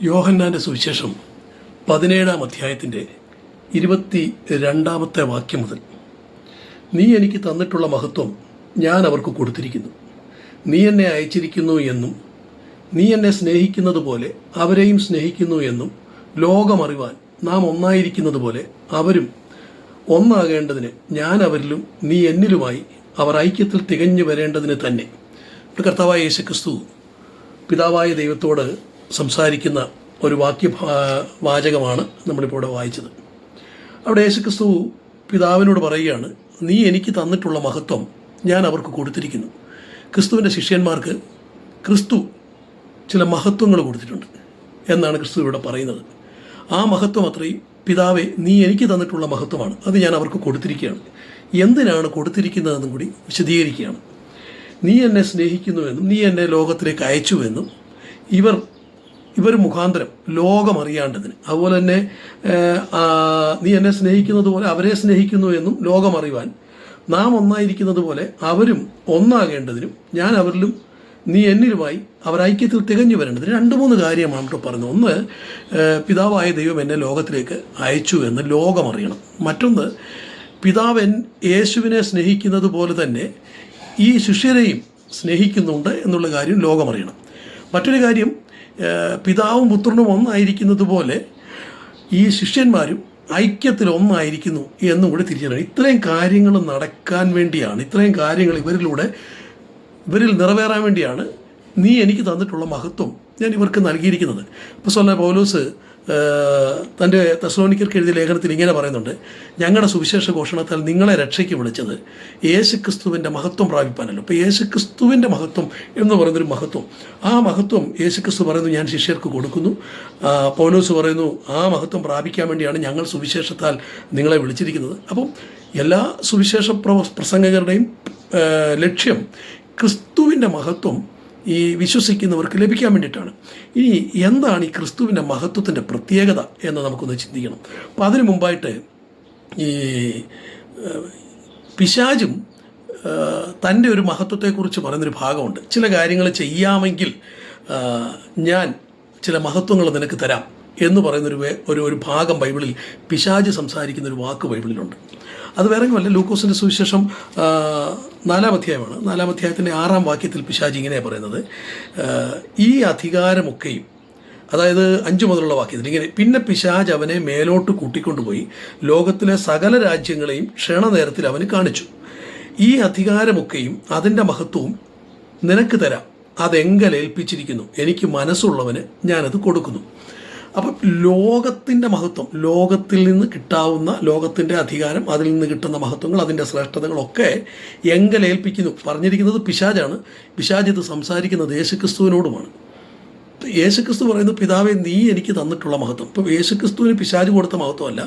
യോഹന്നാൻ്റെ സുവിശേഷം 17-ാം അധ്യായത്തിൻ്റെ 22-ാമത്തെ വാക്യം മുതൽ, നീ എനിക്ക് തന്നിട്ടുള്ള മഹത്വം ഞാൻ അവർക്ക് കൊടുത്തിരിക്കുന്നു. നീ എന്നെ അയച്ചിരിക്കുന്നു എന്നും നീ എന്നെ സ്നേഹിക്കുന്നത് പോലെ അവരെയും സ്നേഹിക്കുന്നു എന്നും ലോകമറിവാൻ നാം ഒന്നായിരിക്കുന്നത് പോലെ അവരും ഒന്നാകേണ്ടതിന് ഞാൻ അവരിലും നീ എന്നിലുമായി അവർ ഐക്യത്തിൽ തികഞ്ഞു വരേണ്ടതിന് തന്നെ. കർത്താവായ യേശുക്രിസ്തു പിതാവായ ദൈവത്തോട് സംസാരിക്കുന്ന ഒരു വാചകമാണ് നമ്മളിപ്പോൾ ഇവിടെ വായിച്ചത്. അവിടെ യേശുക്രിസ്തു പിതാവിനോട് പറയുകയാണ്, നീ എനിക്ക് തന്നിട്ടുള്ള മഹത്വം ഞാൻ അവർക്ക് കൊടുത്തിരിക്കുന്നു. ക്രിസ്തുവിൻ്റെ ശിഷ്യന്മാർക്ക് ക്രിസ്തു ചില മഹത്വങ്ങൾ കൊടുത്തിട്ടുണ്ട് എന്നാണ് ക്രിസ്തു ഇവിടെ പറയുന്നത്. ആ മഹത്വം അത്രയും പിതാവെ നീ എനിക്ക് തന്നിട്ടുള്ള മഹത്വമാണ്, അത് ഞാൻ അവർക്ക് കൊടുത്തിരിക്കുകയാണ്. എന്തിനാണ് കൊടുത്തിരിക്കുന്നതെന്നും കൂടി വിശദീകരിക്കുകയാണ്. നീ എന്നെ സ്നേഹിക്കുന്നുവെന്നും നീ എന്നെ ലോകത്തിലേക്ക് അയച്ചുവെന്നും ഇവർ മുഖാന്തരം ലോകമറിയാണ്ടതിന്, അതുപോലെ തന്നെ നീ എന്നെ സ്നേഹിക്കുന്നത് പോലെ അവരെ സ്നേഹിക്കുന്നു എന്നും ലോകമറിയുവാൻ നാം ഒന്നായിരിക്കുന്നത് പോലെ അവരും ഒന്നാകേണ്ടതിനും ഞാൻ അവരിലും നീ എന്നിലുമായി അവർ ഐക്യത്തിൽ തികഞ്ഞു വരേണ്ടതിന് 2-3 കാര്യമാണ് ഇവിടെ പറയുന്നത്. ഒന്ന്, പിതാവായ ദൈവം എന്നെ ലോകത്തിലേക്ക് അയച്ചു എന്ന് ലോകമറിയണം. മറ്റൊന്ന്, പിതാവൻ യേശുവിനെ സ്നേഹിക്കുന്നത് പോലെ തന്നെ ഈ ശിഷ്യരെയും സ്നേഹിക്കുന്നുണ്ട് എന്നുള്ള കാര്യം ലോകമറിയണം. മറ്റൊരു കാര്യം, പിതാവും പുത്രനും ഒന്നായിരിക്കുന്നത് പോലെ ഈ ശിഷ്യന്മാരും ഐക്യത്തിൽ ഒന്നായിരിക്കുന്നു എന്നും കൂടി തിരിച്ചറിയണം. ഇത്രയും കാര്യങ്ങൾ നടക്കാൻ വേണ്ടിയാണ്, ഇത്രയും കാര്യങ്ങൾ ഇവരിൽ നിറവേറാൻ വേണ്ടിയാണ് നീ എനിക്ക് തന്നിട്ടുള്ള മഹത്വം ഞാൻ ഇവർക്ക് നൽകിയിരിക്കുന്നത്. അപ്പോസ്തലനായ പൗലോസ് തൻ്റെ തെസ്സലോനിക്കർക്ക് എഴുതിയ ലേഖനത്തിൽ ഇങ്ങനെ പറയുന്നുണ്ട്, ഞങ്ങളുടെ സുവിശേഷ ഘോഷണത്താൽ നിങ്ങളെ രക്ഷയ്ക്ക് വിളിച്ചത് യേശുക്രിസ്തുവിൻ്റെ മഹത്വം പ്രാപിപ്പാനല്ലോ. അപ്പോൾ യേശുക്രിസ്തുവിൻ്റെ മഹത്വം എന്ന് പറയുന്നൊരു മഹത്വം, ആ മഹത്വം യേശുക്രിസ്തു പറയുന്നു ഞാൻ ശിഷ്യർക്ക് കൊടുക്കുന്നു. പൗലോസ് പറയുന്നു ആ മഹത്വം പ്രാപിക്കാൻ വേണ്ടിയാണ് ഞങ്ങൾ സുവിശേഷത്താൽ നിങ്ങളെ വിളിച്ചിരിക്കുന്നത്. അപ്പം എല്ലാ സുവിശേഷ പ്രസംഗകരുടെയും ലക്ഷ്യം ക്രിസ്തുവിൻ്റെ മഹത്വം ഈ വിശ്വസിക്കുന്നവർക്ക് ലഭിക്കാൻ വേണ്ടിയിട്ടാണ്. ഇനി എന്താണ് ഈ ക്രിസ്തുവിൻ്റെ മഹത്വത്തിൻ്റെ പ്രത്യേകത എന്ന് നമുക്കൊന്ന് ചിന്തിക്കണം. അപ്പോൾ അതിനു മുമ്പായിട്ട് ഈ പിശാചും തൻ്റെ ഒരു മഹത്വത്തെക്കുറിച്ച് പറയുന്നൊരു ഭാഗമുണ്ട്. ചില കാര്യങ്ങൾ ചെയ്യാമെങ്കിൽ ഞാൻ ചില മഹത്വങ്ങൾ നിനക്ക് തരാം എന്ന് പറയുന്നൊരു ഭാഗം ബൈബിളിൽ പിശാച് സംസാരിക്കുന്നൊരു വാക്ക് ബൈബിളിലുണ്ട്. അത് വേറെയുമല്ല, ലൂക്കോസിൻ്റെ സുവിശേഷം 4-ാം അധ്യായമാണ്. 4-ാം അധ്യായത്തിൻ്റെ 6-ാം വാക്യത്തിൽ പിശാച് ഇങ്ങനെയാണ് പറയുന്നത്, ഈ അധികാരമൊക്കെയും, അതായത് 5 മുതലുള്ള വാക്യത്തിൽ ഇങ്ങനെ, പിന്നെ പിശാച് അവനെ മേലോട്ട് കൂട്ടിക്കൊണ്ടുപോയി ലോകത്തിലെ സകല രാജ്യങ്ങളെയും ക്ഷണനേരത്തിൽ അവന് കാണിച്ചു. ഈ അധികാരമൊക്കെയും അതിൻ്റെ മഹത്വവും നിനക്ക് തരാം, അതെങ്കലേൽപ്പിച്ചിരിക്കുന്നു, എനിക്ക് മനസ്സുള്ളവന് ഞാനത് കൊടുക്കുന്നു. അപ്പം ലോകത്തിൻ്റെ മഹത്വം, ലോകത്തിൽ നിന്ന് കിട്ടാവുന്ന ലോകത്തിൻ്റെ അധികാരം, അതിൽ നിന്ന് കിട്ടുന്ന മഹത്വങ്ങൾ, അതിൻ്റെ ശ്രേഷ്ഠതകളൊക്കെ എങ്കലേൽപ്പിക്കുന്നു. പറഞ്ഞിരിക്കുന്നത് പിശാചാണ്. പിശാച് ഇത് സംസാരിക്കുന്നത് യേശുക്രിസ്തുവിനോടുമാണ്. യേശുക്രിസ്തു പറയുന്നു, പിതാവെ നീ എനിക്ക് തന്നിട്ടുള്ള മഹത്വം. ഇപ്പം യേശുക്രിസ്തുവിന് പിശാച് കൊടുത്ത മഹത്വമല്ല,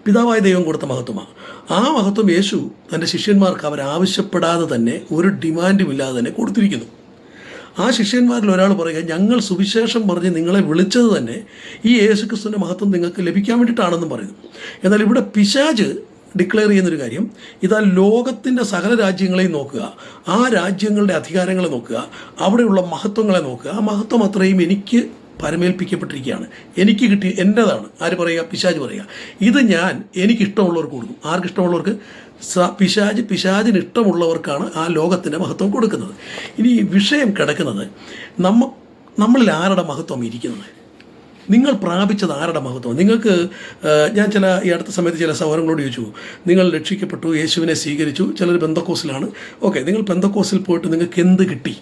പിതാവായ ദൈവം കൊടുത്ത മഹത്വമാണ്. ആ മഹത്വം യേശു തൻ്റെ ശിഷ്യന്മാർക്ക് അവരാവശ്യപ്പെടാതെ തന്നെ, ഒരു ഡിമാൻഡും ഇല്ലാതെ തന്നെ കൊടുത്തിരിക്കുന്നു. ആ ശിഷ്യന്മാരിൽ ഒരാൾ പറയുക, ഞങ്ങൾ സുവിശേഷം പറഞ്ഞ് നിങ്ങളെ വിളിച്ചത് തന്നെ ഈ യേശുക്രിസ്തുവിൻ്റെ മഹത്വം നിങ്ങൾക്ക് ലഭിക്കാൻ വേണ്ടിയിട്ടാണെന്നും പറയുന്നു. എന്നാൽ ഇവിടെ പിശാച് ഡിക്ലെയർ ചെയ്യുന്നൊരു കാര്യം, ഇതാ ലോകത്തിൻ്റെ സകല രാജ്യങ്ങളെയും നോക്കുക, ആ രാജ്യങ്ങളുടെ അധികാരങ്ങളെ നോക്കുക, അവിടെയുള്ള മഹത്വങ്ങളെ നോക്കുക, ആ മഹത്വം അത്രയും എനിക്ക് പരമേൽപ്പിക്കപ്പെട്ടിരിക്കുകയാണ്, എനിക്ക് കിട്ടി, എൻ്റേതാണ്. ആര് പറയുക? പിശാച് പറയുക. ഇത് ഞാൻ എനിക്കിഷ്ടമുള്ളവർക്ക് കൊടുക്കും. ആർക്കിഷ്ടമുള്ളവർക്ക്? പിശാചിന് ഇഷ്ടമുള്ളവർക്കാണ് ആ ലോകത്തിൻ്റെ മഹത്വം കൊടുക്കുന്നത്. ഇനി വിഷയം കിടക്കുന്നത്, നമ്മളിൽ ആരുടെ മഹത്വം ഇരിക്കുന്നത്? നിങ്ങൾ പ്രാപിച്ചത് ആരുടെ മഹത്വം? നിങ്ങൾക്ക് ഞാൻ ഈ അടുത്ത സമയത്ത് ചില സഹോദരങ്ങളോട് ചോദിച്ചു, നിങ്ങൾ രക്ഷിക്കപ്പെട്ടു, യേശുവിനെ സ്വീകരിച്ചു, ചിലർ പെന്തക്കോസിലാണ്. ഓക്കെ, നിങ്ങൾ പെന്തക്കോസിൽ പോയിട്ട് നിങ്ങൾക്ക് എന്ത് കിട്ടി?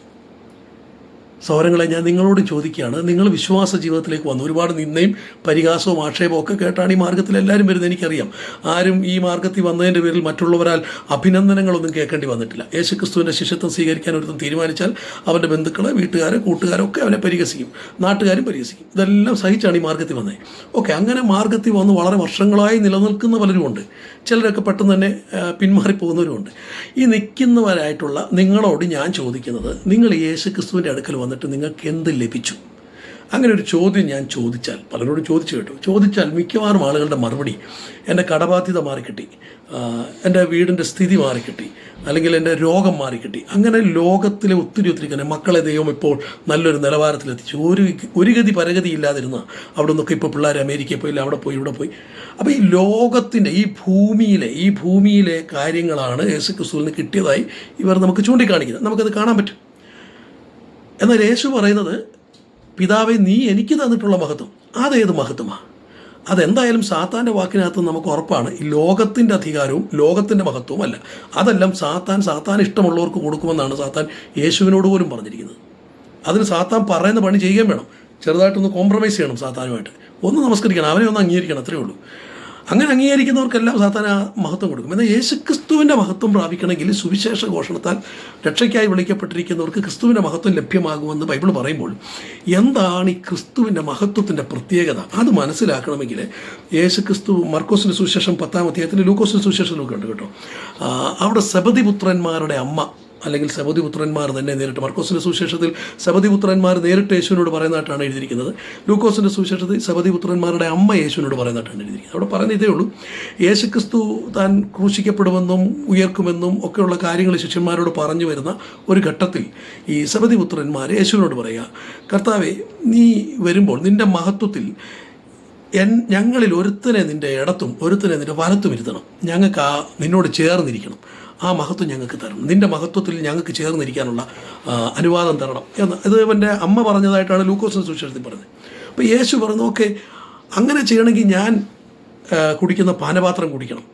സഹോദരങ്ങളെ, ഞാൻ നിങ്ങളോട് ചോദിക്കുകയാണ്, നിങ്ങൾ വിശ്വാസ ജീവിതത്തിലേക്ക് വന്നു. ഒരുപാട് നിന്നയും പരിഹാസവും ആക്ഷേപവും ഒക്കെ കേട്ടാണ് ഈ മാർഗ്ഗത്തിൽ എല്ലാവരും വരുന്നത്, എനിക്കറിയാം. ആരും ഈ മാർഗ്ഗത്തിൽ വന്നതിൻ്റെ പേരിൽ മറ്റുള്ളവരാൽ അഭിനന്ദനങ്ങളൊന്നും കേൾക്കേണ്ടി വന്നിട്ടില്ല. യേശുക്രിസ്തുവിൻ്റെ ശിഷ്യത്വം സ്വീകരിക്കാൻ ഒരുത്തം തീരുമാനിച്ചാൽ അവൻ്റെ ബന്ധുക്കൾ, വീട്ടുകാരെ, കൂട്ടുകാരൊക്കെ അവനെ പരിഹസിക്കും, നാട്ടുകാരും പരിഹസിക്കും. ഇതെല്ലാം സഹിച്ചാണ് ഈ മാർഗ്ഗത്തിൽ വന്നത്. ഓക്കെ, അങ്ങനെ മാർഗ്ഗത്തിൽ വന്ന് വളരെ വർഷങ്ങളായി നിലനിൽക്കുന്ന പലരുമുണ്ട്. ചിലരൊക്കെ പെട്ടെന്ന് തന്നെ പിന്മാറിപ്പോകുന്നവരുമുണ്ട്. ഈ നിൽക്കുന്നവരായിട്ടുള്ള നിങ്ങളോട് ഞാൻ ചോദിക്കുന്നത്, നിങ്ങൾ യേശുക്രിസ്തുവിൻ്റെ അടുക്കൽ വന്നിട്ട് നിങ്ങൾക്ക് എന്ത് ലഭിച്ചു? അങ്ങനെ ഒരു ചോദ്യം ഞാൻ ചോദിച്ചാൽ, പലരോടും ചോദിച്ചു കേട്ടു, ചോദിച്ചാൽ മിക്കവാറും ആളുകളുടെ മറുപടി എൻ്റെ കടബാധ്യത മാറിക്കിട്ടി, എൻ്റെ വീടിൻ്റെ സ്ഥിതി മാറിക്കിട്ടി, അല്ലെങ്കിൽ എൻ്റെ രോഗം മാറിക്കിട്ടി. അങ്ങനെ ലോകത്തിലെ ഒത്തിരി തന്നെ മക്കളെ ദൈവം ഇപ്പോൾ നല്ലൊരു നിലവാരത്തിലെത്തിച്ചു. ഒരു ഗതി പരഗതി ഇല്ലാതിരുന്ന അവിടെ നിന്നൊക്കെ ഇപ്പോൾ പിള്ളേർ അമേരിക്കയിൽ പോയില്ല, അവിടെ പോയി, ഇവിടെ പോയി. അപ്പോൾ ഈ ലോകത്തിൻ്റെ ഈ ഭൂമിയിലെ കാര്യങ്ങളാണ് യേശുക്രിസ്തുവിൽ നിന്ന് കിട്ടിയതായി ഇവർ നമുക്ക് ചൂണ്ടിക്കാണിക്കുന്നത്. നമുക്കത് കാണാൻ പറ്റും. എന്നാൽ യേശു പറയുന്നത്, പിതാവേ നീ എനിക്ക് തന്നിട്ടുള്ള മഹത്വം അതേത് മഹത്വമാണ്? അതെന്തായാലും സാത്താൻ്റെ വാക്കിനകത്ത് നമുക്ക് ഉറപ്പാണ്, ഈ ലോകത്തിൻ്റെ അധികാരവും ലോകത്തിൻ്റെ മഹത്വവും അല്ല. അതെല്ലാം സാത്താൻ ഇഷ്ടമുള്ളവർക്ക് കൊടുക്കുമെന്നാണ് സാത്താൻ യേശുവിനോട് പോലും പറഞ്ഞിരിക്കുന്നത്. അതിന് സാത്താൻ പറയുന്ന പണി ചെയ്യുകയും വേണം. ചെറുതായിട്ടൊന്ന് കോംപ്രമൈസ് ചെയ്യണം സാത്താനുമായിട്ട്, ഒന്ന് നമസ്കരിക്കണം, അവനെ ഒന്ന് അംഗീകരിക്കണം, അത്രയേ ഉള്ളൂ. അങ്ങനെ അംഗീകരിക്കുന്നവർക്കെല്ലാം സാത്താൻ ആ മഹത്വം കൊടുക്കും. എന്നാൽ യേശുക്രിസ്തുവിൻ്റെ മഹത്വം പ്രാപിക്കണമെങ്കിൽ സുവിശേഷ ഘോഷണത്താൽ രക്ഷയ്ക്കായി വിളിക്കപ്പെട്ടിരിക്കുന്നവർക്ക് ക്രിസ്തുവിൻ്റെ മഹത്വം ലഭ്യമാകുമെന്ന് ബൈബിൾ പറയുമ്പോൾ എന്താണ് ഈ ക്രിസ്തുവിൻ്റെ മഹത്വത്തിൻ്റെ പ്രത്യേകത? അത് മനസ്സിലാക്കണമെങ്കിൽ യേശുക്രിസ്തു മർക്കോസിൻ്റെ സുവിശേഷം 10-ാം അധ്യായത്തിൽ, ലൂക്കോസിൻ്റെ സുവിശേഷത്തിലൊക്കെ ഉണ്ട് കേട്ടോ, അവിടെ സെബദിപുത്രന്മാരുടെ അമ്മ, അല്ലെങ്കിൽ സെബദിപുത്രന്മാർ തന്നെ നേരിട്ട്, മർക്കോസിൻ്റെ സുവിശേഷത്തിൽ സെബദിപുത്രന്മാർ നേരിട്ട് യേശുവിനോട് പറയുന്നതായിട്ടാണ് എഴുതിയിരിക്കുന്നത്. ലൂക്കോസിൻ്റെ സുവിശേഷത്തിൽ സെബദിപുത്രന്മാരുടെ അമ്മ യേശുവിനോട് പറയുന്നതായിട്ടാണ് എഴുതിയിരിക്കുന്നത്. അവിടെ പറയുന്ന ഇതേ ഉള്ളൂ, യേശുക്രിസ്തു താൻ ക്രൂശിക്കപ്പെടുമെന്നും ഉയർക്കുമെന്നും ഒക്കെയുള്ള കാര്യങ്ങൾ ശിഷ്യന്മാരോട് പറഞ്ഞു വരുന്ന ഒരു ഘട്ടത്തിൽ ഈ സെബദിപുത്രന്മാർ യേശുവിനോട് പറയുക, കർത്താവേ നീ വരുമ്പോൾ നിൻ്റെ മഹത്വത്തിൽ ഞങ്ങളിൽ ഒരുത്തനെ നിൻ്റെ ഇടത്തും ഒരുത്തനെ നിൻ്റെ വലത്തും ഇരുത്തണം, ഞങ്ങൾക്ക് നിന്നോട് ചേർന്നിരിക്കണം, ആ മഹത്വം ഞങ്ങൾക്ക് തരണം, നിൻ്റെ മഹത്വത്തിൽ ഞങ്ങൾക്ക് ചേർന്നിരിക്കാനുള്ള അനുവാദം തരണം എന്ന്. ഇത് എൻ്റെ അമ്മ പറഞ്ഞതായിട്ടാണ് ലൂക്കോസിൻ്റെ സുവിശേഷത്തിൽ പറഞ്ഞത്. അപ്പോൾ യേശു പറഞ്ഞു, ഓക്കെ, അങ്ങനെ ചെയ്യണമെങ്കിൽ ഞാൻ കുടിക്കുന്ന പാനപാത്രം കുടിക്കണം,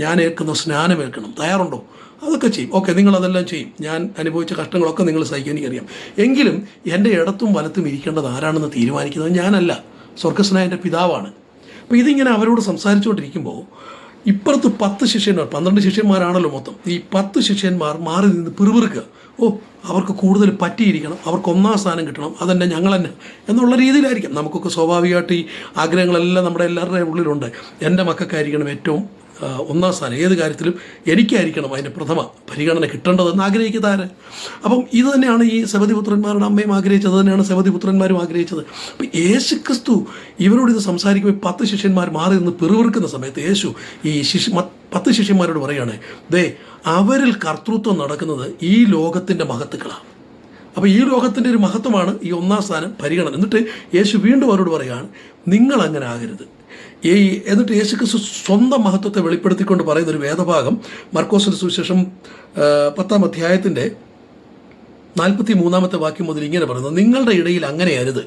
ഞാൻ ഏൽക്കുന്ന സ്നാനം ഏൽക്കണം, തയ്യാറുണ്ടോ? അതൊക്കെ ചെയ്യും. ഓക്കെ, നിങ്ങളതെല്ലാം ചെയ്യും, ഞാൻ അനുഭവിച്ച കഷ്ടങ്ങളൊക്കെ നിങ്ങൾ സഹിക്കാൻ എനിക്കറിയാം. എങ്കിലും എൻ്റെ ഇടത്തും വലത്തും ഇരിക്കേണ്ടത് ആരാണെന്ന് തീരുമാനിക്കുന്നത് ഞാനല്ല, സ്വർഗസ്വനായ എൻ്റെ പിതാവാണ്. അപ്പോൾ ഇതിങ്ങനെ അവരോട് സംസാരിച്ചുകൊണ്ടിരിക്കുമ്പോൾ ഇപ്പുറത്ത് 10 ശിഷ്യന്മാർ, 12 ശിഷ്യന്മാരാണല്ലോ മൊത്തം, ഈ 10 ശിഷ്യന്മാർ മാറി നിന്ന് പിറുപിറുക്കുക, അവർക്ക് കൂടുതൽ പറ്റിയിരിക്കണം, അവർക്ക് 1-ാം സ്ഥാനം കിട്ടണം, അതന്നെ ഞങ്ങൾ തന്നെ എന്നുള്ള രീതിയിലായിരിക്കും. നമുക്കൊക്കെ സ്വാഭാവികമായിട്ട് ഈ ആഗ്രഹങ്ങളെല്ലാം നമ്മുടെ എല്ലാവരുടെയും ഉള്ളിലുണ്ട്. എൻ്റെ മക്കൾക്കായിരിക്കണം ഏറ്റവും 1-ാം സ്ഥാനം, ഏത് കാര്യത്തിലും എനിക്കായിരിക്കണം അതിൻ്റെ പ്രഥമ പരിഗണന കിട്ടേണ്ടതെന്ന് ആഗ്രഹിക്കുന്നതാര്. അപ്പം ഇത് തന്നെയാണ് ഈ സെബദിപുത്രന്മാരുടെ അമ്മയും ആഗ്രഹിച്ചത്, തന്നെയാണ് സെബദിപുത്രന്മാരും ആഗ്രഹിച്ചത്. അപ്പം യേശുക്രിസ്തു ഇവരോട് ഇത് സംസാരിക്കുമ്പോൾ 10 ശിഷ്യന്മാർ മാറി നിന്ന് പിറുവിറുക്കുന്ന സമയത്ത് യേശു ഈ 10 ശിഷ്യന്മാരോട് പറയുകയാണ്, ദേ അവരിൽ കർത്തൃത്വം നടക്കുന്നത് ഈ ലോകത്തിൻ്റെ മഹത്തുക്കളാണ്. അപ്പോൾ ഈ ലോകത്തിൻ്റെ ഒരു മഹത്വമാണ് ഈ 1-ാം സ്ഥാനം പരിഗണന. എന്നിട്ട് യേശു വീണ്ടും അവരോട് പറയുകയാണ്, നിങ്ങളങ്ങനെ ആകരുത്. എന്നിട്ട് യേശുക്രിസ്തു സ്വന്തം മഹത്വത്തെ വെളിപ്പെടുത്തിക്കൊണ്ട് പറയുന്നൊരു വേദഭാഗം മർക്കോസിൻ്റെ സുവിശേഷം 10-ാം അധ്യായത്തിൻ്റെ 43-ാമത്തെ വാക്യം മുതൽ ഇങ്ങനെ പറയുന്നത്, നിങ്ങളുടെ ഇടയിൽ അങ്ങനെ അരുത്,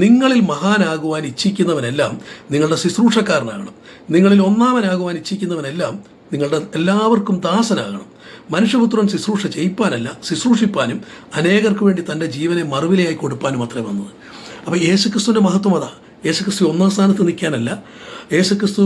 നിങ്ങളിൽ മഹാനാകുവാൻ ഇച്ഛിക്കുന്നവനെല്ലാം നിങ്ങളുടെ ശുശ്രൂഷക്കാരനാകണം, നിങ്ങളിൽ 1-ാമനാകുവാൻ ഇച്ഛിക്കുന്നവനെല്ലാം നിങ്ങളുടെ എല്ലാവർക്കും ദാസനാകണം. മനുഷ്യപുത്രൻ ശുശ്രൂഷ ചെയ്യിപ്പാനല്ല, ശുശ്രൂഷിപ്പാനും അനേകർക്ക് വേണ്ടി തൻ്റെ ജീവനെ മറുവിലയായി കൊടുപ്പാനും അത്രേ വന്നത്. അപ്പോൾ യേശുക്രിസ്തുവിൻ്റെ മഹത്വം അതാ. യേശുക്രിസ്തു 1-ാം സ്ഥാനത്ത് നിൽക്കാനല്ല, യേശുക്രിസ്തു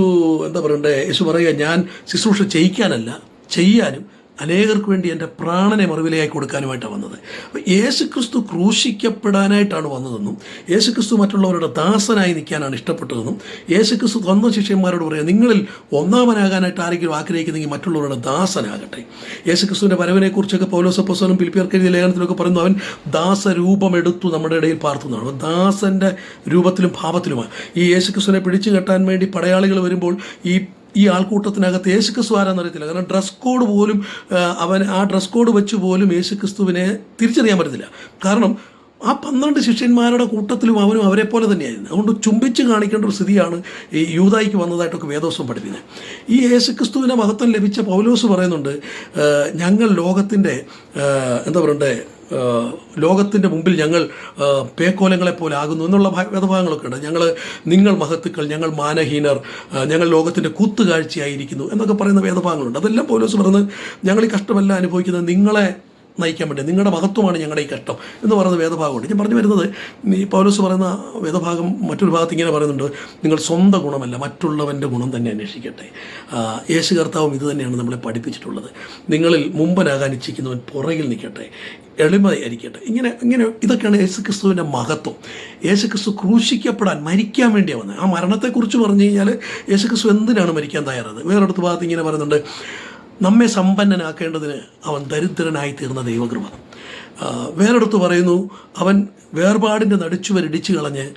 എന്താ പറയണ്ടേ, യേശു പറയുക, ഞാൻ ശുശ്രൂഷ ചെയ്യിക്കാനല്ല, ചെയ്യാനും അനേകർക്ക് വേണ്ടി എൻ്റെ പ്രാണനെ മറുവിലയായി കൊടുക്കാനുമായിട്ടാണ് വന്നത്. അപ്പോൾ യേശുക്രിസ്തു ക്രൂശിക്കപ്പെടാനായിട്ടാണ് വന്നതെന്നും യേശുക്രിസ്തു മറ്റുള്ളവരുടെ ദാസനായി നിൽക്കാനാണ് ഇഷ്ടപ്പെട്ടതെന്നും യേശുക്രിസ്തു സ്വന്തം ശിഷ്യന്മാരോട് പറയുക, നിങ്ങളിൽ 1-ാമനാകാനായിട്ട് ആരെങ്കിലും ആഗ്രഹിക്കുന്നെങ്കിൽ മറ്റുള്ളവരുടെ ദാസനാകട്ടെ. യേശുക്രിസ്തുവിൻ്റെ വരവിനെക്കുറിച്ചൊക്കെ പൗലോസ് അപ്പോസ്തലനും ഫിലിപ്പിയർക്ക് എഴുതിയ ലേഖനത്തിലൊക്കെ പറയുന്നു, അവൻ ദാസരൂപമെടുത്തു നമ്മുടെ ഇടയിൽ പാർത്തുന്നതാണ്. ദാസൻ്റെ രൂപത്തിലും ഭാവത്തിലുമാണ്. ഈ യേശുക്രിസ്തുവിനെ പിടിച്ചു കെട്ടാൻ വേണ്ടി പടയാളികൾ വരുമ്പോൾ ഈ ആൾക്കൂട്ടത്തിനകത്ത് യേശുക്രിസ്തു ആരാന്നറിയത്തില്ല. കാരണം ഡ്രസ് കോഡ് പോലും ആ ഡ്രസ് കോഡ് വെച്ച് പോലും യേശുക്രിസ്തുവിനെ തിരിച്ചറിയാൻ പറ്റത്തില്ല. കാരണം ആ 12 ശിഷ്യന്മാരുടെ കൂട്ടത്തിലും അവനും അവരെ പോലെ തന്നെയായിരുന്നു. അതുകൊണ്ട് ചുംബിച്ച് കാണിക്കേണ്ട ഒരു സ്ഥിതിയാണ് ഈ യൂദായിക്ക് വന്നതായിട്ടൊക്കെ വേദോസം പഠിപ്പിക്കുന്നത്. ഈ യേശുക്രിസ്തുവിൻ്റെ മഹത്വം ലഭിച്ച പൗലോസ് പറയുന്നുണ്ട്, ഞങ്ങൾ ലോകത്തിൻ്റെ എന്താ പറയണ്ടേ, ലോകത്തിൻ്റെ മുമ്പിൽ ഞങ്ങൾ പേക്കോലങ്ങളെപ്പോലെ ആകുന്നു എന്നുള്ള വേദഭാഗങ്ങളൊക്കെ ഉണ്ട്. നിങ്ങൾ മഹത്തുക്കൾ, ഞങ്ങൾ മാനഹീനർ, ഞങ്ങൾ ലോകത്തിൻ്റെ കൂത്തുകാഴ്ചയായിരിക്കുന്നു എന്നൊക്കെ പറയുന്ന വേദഭാഗങ്ങളുണ്ട്. അതെല്ലാം പൗലോസ് പറയുന്നത്, ഞങ്ങൾ ഈ കഷ്ടമെല്ലാം അനുഭവിക്കുന്നത് നിങ്ങളെ നയിക്കാൻ വേണ്ടി, നിങ്ങളുടെ മഹത്വമാണ് ഞങ്ങളുടെ ഈ കഷ്ടം എന്ന് പറയുന്ന വേദഭാഗമുണ്ട്. ഞാൻ പറഞ്ഞു വരുന്നത്, ഈ പൗലോസ് പറയുന്ന വേദഭാഗം മറ്റൊരു ഭാഗത്ത് ഇങ്ങനെ പറയുന്നുണ്ട്, നിങ്ങൾ സ്വന്തം ഗുണമല്ല മറ്റുള്ളവൻ്റെ ഗുണം തന്നെ അന്വേഷിക്കട്ടെ. യേശു കർത്താവും ഇത് തന്നെയാണ് നമ്മളെ പഠിപ്പിച്ചിട്ടുള്ളത്. നിങ്ങളിൽ മുമ്പനാകാൻ ഇച്ഛിക്കുന്നവൻ പുറകിൽ നിൽക്കട്ടെ, എളിമയായിരിക്കട്ടെ. ഇങ്ങനെ ഇതൊക്കെയാണ് യേശുക്രിസ്തുവിൻ്റെ മഹത്വം. യേശുക്രിസ്തു ക്രൂശിക്കപ്പെടാൻ, മരിക്കാൻ വേണ്ടിയാണ് വന്നത്. ആ മരണത്തെക്കുറിച്ച് പറഞ്ഞു കഴിഞ്ഞാൽ യേശുക്രിസ്തു എന്തിനാണ് മരിക്കാൻ തയ്യാറായത്? വേറൊരു ഭാഗത്ത് ഇങ്ങനെ പറയുന്നുണ്ട്, നമ്മെ സമ്പന്നനാക്കേണ്ടതിന് അവൻ ദരിദ്രനായി തീർന്ന ദൈവകൃപ. വേറെടുത്ത് പറയുന്നു, അവൻ വേർപാടിൻ്റെ നടുച്ചുവരിടിച്ചു കളഞ്ഞ്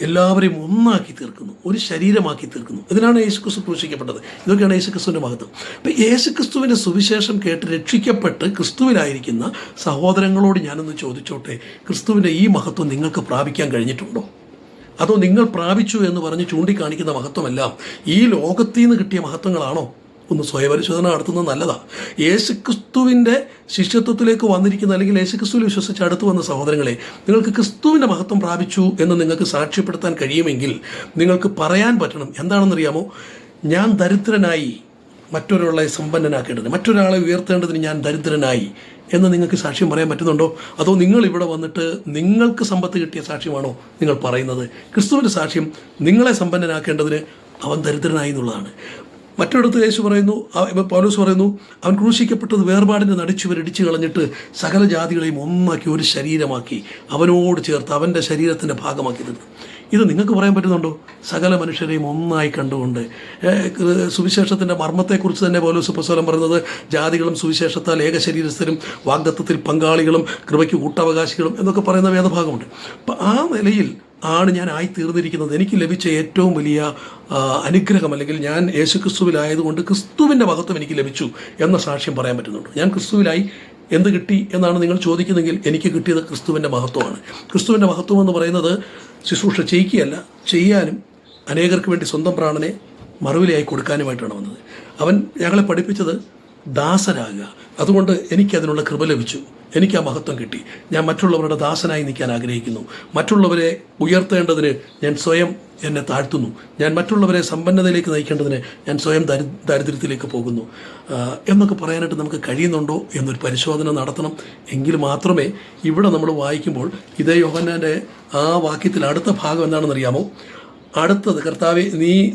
എല്ലാവരെയും ഒന്നാക്കി തീർക്കുന്നു, ഒരു ശരീരമാക്കി തീർക്കുന്നു. ഇതിനാണ് യേശുക്രിസ്തു ക്രൂശിക്കപ്പെട്ടത്. ഇതൊക്കെയാണ് യേശുക്രിസ്തുവിൻ്റെ മഹത്വം. അപ്പം യേശുക്രിസ്തുവിൻ്റെ സുവിശേഷം കേട്ട് രക്ഷിക്കപ്പെട്ട് ക്രിസ്തുവിലായിരിക്കുന്ന സഹോദരങ്ങളോട് ഞാനൊന്ന് ചോദിച്ചോട്ടെ, ക്രിസ്തുവിൻ്റെ ഈ മഹത്വം നിങ്ങൾക്ക് പ്രാപിക്കാൻ കഴിഞ്ഞിട്ടുണ്ടോ? അതോ നിങ്ങൾ പ്രാപിച്ചു എന്ന് പറഞ്ഞ് ചൂണ്ടിക്കാണിക്കുന്ന മഹത്വമെല്ലാം ഈ ലോകത്തിൽ നിന്ന് കിട്ടിയ മഹത്വങ്ങളാണോ? ഒന്ന് സ്വയപരിശോധന നടത്തുന്നത് നല്ലതാണ്. യേശുക്രിസ്തുവിൻ്റെ ശിഷ്യത്വത്തിലേക്ക് വന്നിരിക്കുന്ന, അല്ലെങ്കിൽ യേശുക്രിസ്തുവിൽ വിശ്വസിച്ച് അടുത്ത് വന്ന സഹോദരങ്ങളെ, നിങ്ങൾക്ക് ക്രിസ്തുവിൻ്റെ മഹത്വം പ്രാപിച്ചു എന്ന് നിങ്ങൾക്ക് സാക്ഷ്യപ്പെടുത്താൻ കഴിയുമെങ്കിൽ നിങ്ങൾക്ക് പറയാൻ പറ്റണം. എന്താണെന്നറിയാമോ? ഞാൻ ദരിദ്രനായി മറ്റൊരാളെ സമ്പന്നനാക്കേണ്ടതിന്, മറ്റൊരാളെ ഉയർത്തേണ്ടതിന് ഞാൻ ദരിദ്രനായി എന്ന് നിങ്ങൾക്ക് സാക്ഷ്യം പറയാൻ പറ്റുന്നുണ്ടോ? അതോ നിങ്ങൾ ഇവിടെ വന്നിട്ട് നിങ്ങൾക്ക് സമ്പത്ത് കിട്ടിയ സാക്ഷ്യമാണോ നിങ്ങൾ പറയുന്നത്? ക്രിസ്തുവിൻ്റെ സാക്ഷ്യം നിങ്ങളെ സമ്പന്നനാക്കേണ്ടതിന് അവൻ ദരിദ്രനായി എന്നുള്ളതാണ്. മറ്റൊരിടത്ത് യേശു പറയുന്നു, പൗലോസ് പറയുന്നു, അവൻ ക്രൂശിക്കപ്പെട്ടത് വേർപാടിൻ്റെ നടിച്ചുവരിടിച്ചു കളഞ്ഞിട്ട് സകല ജാതികളെയും ഒന്നാക്കി ഒരു ശരീരമാക്കി അവനോട് ചേർത്ത് അവൻ്റെ ശരീരത്തിൻ്റെ ഭാഗമാക്കി തീർന്നു. ഇത് നിങ്ങൾക്ക് പറയാൻ പറ്റുന്നുണ്ടോ? സകല മനുഷ്യരെയും ഒന്നായി കണ്ടുകൊണ്ട്. സുവിശേഷത്തിൻ്റെ മർമ്മത്തെക്കുറിച്ച് തന്നെ പൗലോസ് അപ്പോസ്തലൻ പറയുന്നത്, ജാതികളും സുവിശേഷത്താൽ ഏക ശരീരസ്ഥരും വാഗ്ദത്തത്തിൽ പങ്കാളികളും കൃപയ്ക്ക് കൂട്ടവകാശികളും എന്നൊക്കെ പറയുന്ന വേദഭാഗമുണ്ട്. അപ്പം ആ നിലയിൽ ആണ് ഞാൻ ആയിത്തീർന്നിരിക്കുന്നത്. എനിക്ക് ലഭിച്ച ഏറ്റവും വലിയ അനുഗ്രഹം, അല്ലെങ്കിൽ ഞാൻ യേശുക്രിസ്തുവിലായതുകൊണ്ട് ക്രിസ്തുവിൻ്റെ മഹത്വം എനിക്ക് ലഭിച്ചു എന്ന സാക്ഷ്യം പറയാൻ പറ്റുന്നുണ്ട്. ഞാൻ ക്രിസ്തുവിലായി എന്ത് കിട്ടി എന്നാണ് നിങ്ങൾ ചോദിക്കുന്നെങ്കിൽ എനിക്ക് കിട്ടിയത് ക്രിസ്തുവിൻ്റെ മഹത്വമാണ്. ക്രിസ്തുവിൻ്റെ മഹത്വം എന്ന് പറയുന്നത് ശുശ്രൂഷ ചെയ്യിക്കുകയല്ല, ചെയ്യാനും അനേകർക്ക് വേണ്ടി സ്വന്തം പ്രാണനെ മറുവിലയായി കൊടുക്കാനുമായിട്ടാണ് വന്നത്. അവൻ ഞങ്ങളെ പഠിപ്പിച്ചത് ദാസനാകുക. അതുകൊണ്ട് എനിക്കതിനുള്ള കൃപ ലഭിച്ചു, എനിക്ക് ആ മഹത്വം കിട്ടി. ഞാൻ മറ്റുള്ളവരുടെ ദാസനായി നിൽക്കാൻ ആഗ്രഹിക്കുന്നു. മറ്റുള്ളവരെ ഉയർത്തേണ്ടതിന് ഞാൻ സ്വയം എന്നെ താഴ്ത്തുന്നു. ഞാൻ മറ്റുള്ളവരെ സമ്പന്നതയിലേക്ക് നയിക്കേണ്ടതിന് ഞാൻ സ്വയം ദാരിദ്ര്യത്തിലേക്ക് പോകുന്നു എന്നൊക്കെ പറയാനായിട്ട് നമുക്ക് കഴിയുന്നുണ്ടോ എന്നൊരു പരിശോധന നടത്തണം. എങ്കിൽ മാത്രമേ ഇവിടെ നമ്മൾ വായിക്കുമ്പോൾ ഇതേ യോഹന്നാൻ്റെ ആ വാക്യത്തിൽ അടുത്ത ഭാഗം എന്താണെന്നറിയാമോ? അടുത്തത്, കർത്താവേ,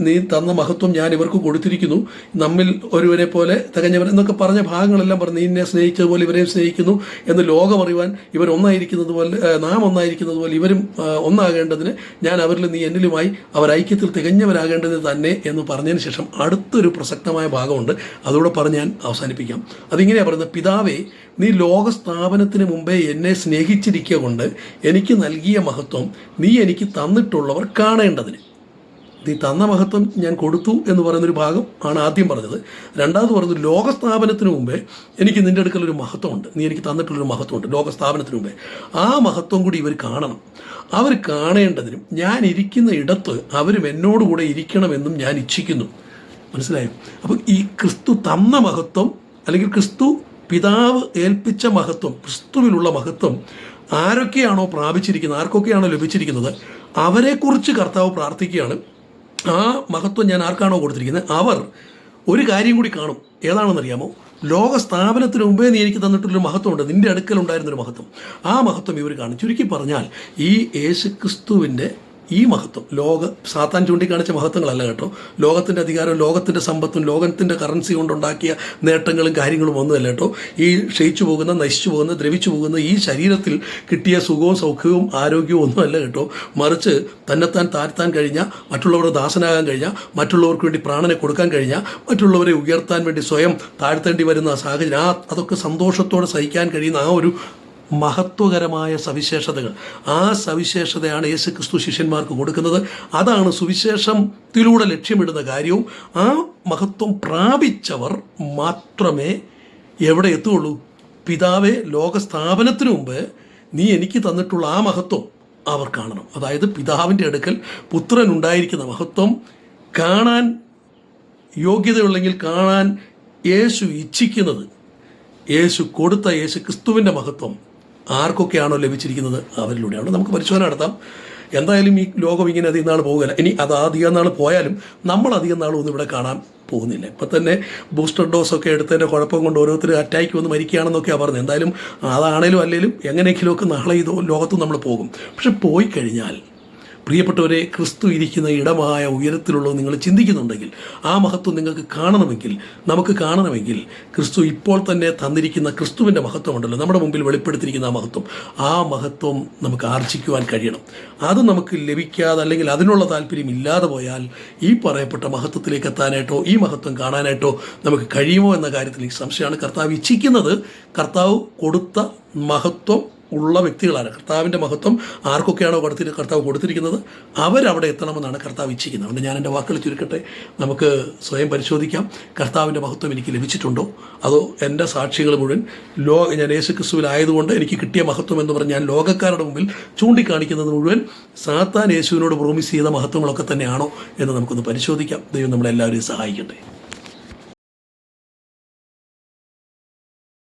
നീ തന്ന മഹത്വം ഞാൻ ഇവർക്ക് കൊടുത്തിരിക്കുന്നു, നമ്മിൽ ഒരുവരെ പോലെ തികഞ്ഞവൻ എന്നൊക്കെ പറഞ്ഞ ഭാഗങ്ങളെല്ലാം പറഞ്ഞു. നീ എന്നെ സ്നേഹിച്ചതുപോലെ ഇവരെയും സ്നേഹിക്കുന്നു എന്ന് ലോകം അറിയുവാൻ ഇവർ ഒന്നായിരിക്കുന്നത് പോലെ, നാം ഒന്നായിരിക്കുന്നത് പോലെ ഇവരും ഒന്നാകേണ്ടതിന് ഞാൻ അവരിൽ നീ എന്നിലുമായി അവർ ഐക്യത്തിൽ തികഞ്ഞവരാകേണ്ടത് തന്നെ എന്ന് പറഞ്ഞതിന് ശേഷം അടുത്തൊരു പ്രസക്തമായ ഭാഗമുണ്ട്. അതുകൂടെ പറഞ്ഞ് ഞാൻ അവസാനിപ്പിക്കാം. അതിങ്ങനെയാണ് പറയുന്നത്, പിതാവേ, നീ ലോകസ്ഥാപനത്തിന് മുമ്പേ എന്നെ സ്നേഹിച്ചിരിക്കുക കൊണ്ട് എനിക്ക് നൽകിയ മഹത്വം നീ എനിക്ക് തന്നിട്ടുള്ളവർ കാണേണ്ടതിന്. നീ തന്ന മഹത്വം ഞാൻ കൊടുത്തു എന്ന് പറയുന്നൊരു ഭാഗം ആണ് ആദ്യം പറഞ്ഞത്. രണ്ടാമത് പറഞ്ഞത്, ലോകസ്ഥാപനത്തിന് മുമ്പേ എനിക്ക് നിൻ്റെ അടുക്കലൊരു മഹത്വമുണ്ട്, നീ എനിക്ക് തന്നിട്ടുള്ളൊരു മഹത്വമുണ്ട് ലോകസ്ഥാപനത്തിന് മുമ്പേ. ആ മഹത്വം കൂടി ഇവർ കാണണം. അവർ കാണേണ്ടതിനും ഞാൻ ഇരിക്കുന്ന ഇടത്ത് അവരും എന്നോടുകൂടെ ഇരിക്കണമെന്നും ഞാൻ ഇച്ഛിക്കുന്നു. മനസ്സിലായോ? അപ്പോൾ ഈ ക്രിസ്തു തന്ന മഹത്വം, അല്ലെങ്കിൽ ക്രിസ്തു പിതാവ് ഏൽപ്പിച്ച മഹത്വം, ക്രിസ്തുവിലുള്ള മഹത്വം ആരൊക്കെയാണോ പ്രാപിച്ചിരിക്കുന്നത്, ആർക്കൊക്കെയാണോ ലഭിച്ചിരിക്കുന്നത്, അവരെക്കുറിച്ച് കർത്താവ് പ്രാർത്ഥിക്കുകയാണ്. ആ മഹത്വം ഞാൻ ആർക്കാണോ കൊടുത്തിരിക്കുന്നത് അവർ ഒരു കാര്യം കൂടി കാണും. ഏതാണെന്നറിയാമോ? ലോകസ്ഥാപനത്തിന് മുമ്പേ നീ എനിക്ക് തന്നിട്ടുള്ളൊരു മഹത്വമുണ്ട്, നിൻ്റെ അടുക്കലുണ്ടായിരുന്നൊരു മഹത്വം. ആ മഹത്വം ഇവർ കാണും. ചുരുക്കി പറഞ്ഞാൽ ഈ യേശുക്രിസ്തുവിൻ്റെ ഈ മഹത്വം, സാത്താൻ ചൂണ്ടിക്കാണിച്ച മഹത്വങ്ങളല്ല കേട്ടോ. ലോകത്തിൻ്റെ അധികാരവും ലോകത്തിൻ്റെ സമ്പത്തും ലോകത്തിൻ്റെ കറൻസി കൊണ്ടുണ്ടാക്കിയ നേട്ടങ്ങളും കാര്യങ്ങളും ഒന്നുമല്ല കേട്ടോ. ഈ ക്ഷയിച്ചു പോകുന്ന, നശിച്ചു പോകുന്ന, ദ്രവിച്ചു പോകുന്ന ഈ ശരീരത്തിൽ കിട്ടിയ സുഖവും സൗഖ്യവും ആരോഗ്യവും ഒന്നുമല്ല കേട്ടോ. മറിച്ച് തന്നെത്താൻ താഴ്ത്താൻ കഴിഞ്ഞ, മറ്റുള്ളവരുടെ ദാസനാകാൻ കഴിഞ്ഞ, മറ്റുള്ളവർക്ക് വേണ്ടി പ്രാണനെ കൊടുക്കാൻ കഴിഞ്ഞ, മറ്റുള്ളവരെ ഉയർത്താൻ വേണ്ടി സ്വയം താഴ്ത്തേണ്ടി വരുന്ന സാഹചര്യം, അതൊക്കെ സന്തോഷത്തോടെ സഹിക്കാൻ കഴിയുന്ന ആ ഒരു മഹത്വകരമായ സവിശേഷതകൾ, ആ സവിശേഷതയാണ് യേശുക്രിസ്തു ശിഷ്യന്മാർക്ക് കൊടുക്കുന്നത്. അതാണ് സുവിശേഷത്തിലൂടെ ലക്ഷ്യമിടുന്ന കാര്യവും. ആ മഹത്വം പ്രാപിച്ചവർ മാത്രമേ എവിടെ എത്തുകയുള്ളൂ? പിതാവേ, ലോകസ്ഥാപനത്തിനു മുമ്പ് നീ എനിക്ക് തന്നിട്ടുള്ള ആ മഹത്വം അവർ കാണണം. അതായത് പിതാവിൻ്റെ അടുക്കൽ പുത്രൻ ഉണ്ടായിരിക്കുന്ന മഹത്വം കാണാൻ യോഗ്യതയുള്ളെങ്കിൽ കാണാൻ യേശു ഇച്ഛിക്കുന്നത്, യേശു കൊടുത്ത യേശു ക്രിസ്തുവിൻ്റെ മഹത്വം ആർക്കൊക്കെയാണോ ലഭിച്ചിരിക്കുന്നത് അവരിലൂടെയാണ്. നമുക്ക് പരിശോധന നടത്താം. എന്തായാലും ഈ ലോകം ഇങ്ങനെ അധികം നാൾ പോകുകയില്ല. ഇനി അത് അധികം നാൾ പോയാലും നമ്മൾ അധികം നാളൊന്നും ഇവിടെ കാണാൻ പോകുന്നില്ല. ഇപ്പം തന്നെ ബൂസ്റ്റർ ഡോസൊക്കെ എടുത്തതിൻ്റെ കുഴപ്പം കൊണ്ട് ഓരോരുത്തർ അറ്റാക്ക് വന്ന് മരിക്കുകയാണെന്നൊക്കെയാണ് പറഞ്ഞത്. എന്തായാലും അതാണേലും അല്ലെങ്കിലും എങ്ങനെയെങ്കിലുമൊക്കെ നാളെ ഇത് ലോകത്തും നമ്മൾ പോകും. പക്ഷെ പോയി കഴിഞ്ഞാൽ പ്രിയപ്പെട്ടവരെ, ക്രിസ്തു ഇരിക്കുന്ന ഇടമായ ഉയരത്തിലുള്ളത് നിങ്ങൾ ചിന്തിക്കുന്നുണ്ടെങ്കിൽ, ആ മഹത്വം നിങ്ങൾക്ക് കാണണമെങ്കിൽ, നമുക്ക് കാണണമെങ്കിൽ, ക്രിസ്തു ഇപ്പോൾ തന്നെ തന്നിരിക്കുന്ന ക്രിസ്തുവിൻ്റെ മഹത്വമുണ്ടല്ലോ, നമ്മുടെ മുമ്പിൽ വെളിപ്പെടുത്തിയിരിക്കുന്ന ആ മഹത്വം നമുക്ക് ആർജിക്കുവാൻ കഴിയണം. അത് നമുക്ക് ലഭിക്കാതെ, അല്ലെങ്കിൽ അതിനുള്ള താല്പര്യം ഇല്ലാതെ പോയാൽ ഈ പറയപ്പെട്ട മഹത്വത്തിലേക്ക് എത്താനായിട്ടോ ഈ മഹത്വം കാണാനായിട്ടോ നമുക്ക് കഴിയുമോ എന്ന കാര്യത്തിൽ എനിക്ക് സംശയമാണ്. കർത്താവ് ഇച്ഛിക്കുന്നത്, കർത്താവ് കൊടുത്ത മഹത്വം ഉള്ള വ്യക്തികളാണ്. കർത്താവിൻ്റെ മഹത്വം ആർക്കൊക്കെയാണോ കർത്താവ് കൊടുത്തിരിക്കുന്നത് അവരവിടെ എത്തണമെന്നാണ് കർത്താവ് ഇച്ഛിക്കുന്നത്. അതുകൊണ്ട് ഞാൻ എൻ്റെ വാക്കുകൾ ചുരുക്കട്ടെ. നമുക്ക് സ്വയം പരിശോധിക്കാം. കർത്താവിൻ്റെ മഹത്വം എനിക്ക് ലഭിച്ചിട്ടുണ്ടോ? അതോ എൻ്റെ സാക്ഷികൾ മുഴുവൻ ഞാൻ യേശുക്രിസ്തുവിലായതുകൊണ്ട് എനിക്ക് കിട്ടിയ മഹത്വം എന്ന് പറഞ്ഞ് ഞാൻ ലോകക്കാരുടെ മുമ്പിൽ ചൂണ്ടിക്കാണിക്കുന്നത് മുഴുവൻ സാത്താൻ യേശുവിനോട് പ്രോമിസ് ചെയ്ത മഹത്വങ്ങളൊക്കെ തന്നെയാണോ എന്ന് നമുക്കൊന്ന് പരിശോധിക്കാം. ദൈവം നമ്മളെല്ലാവരെയും സഹായിക്കട്ടെ.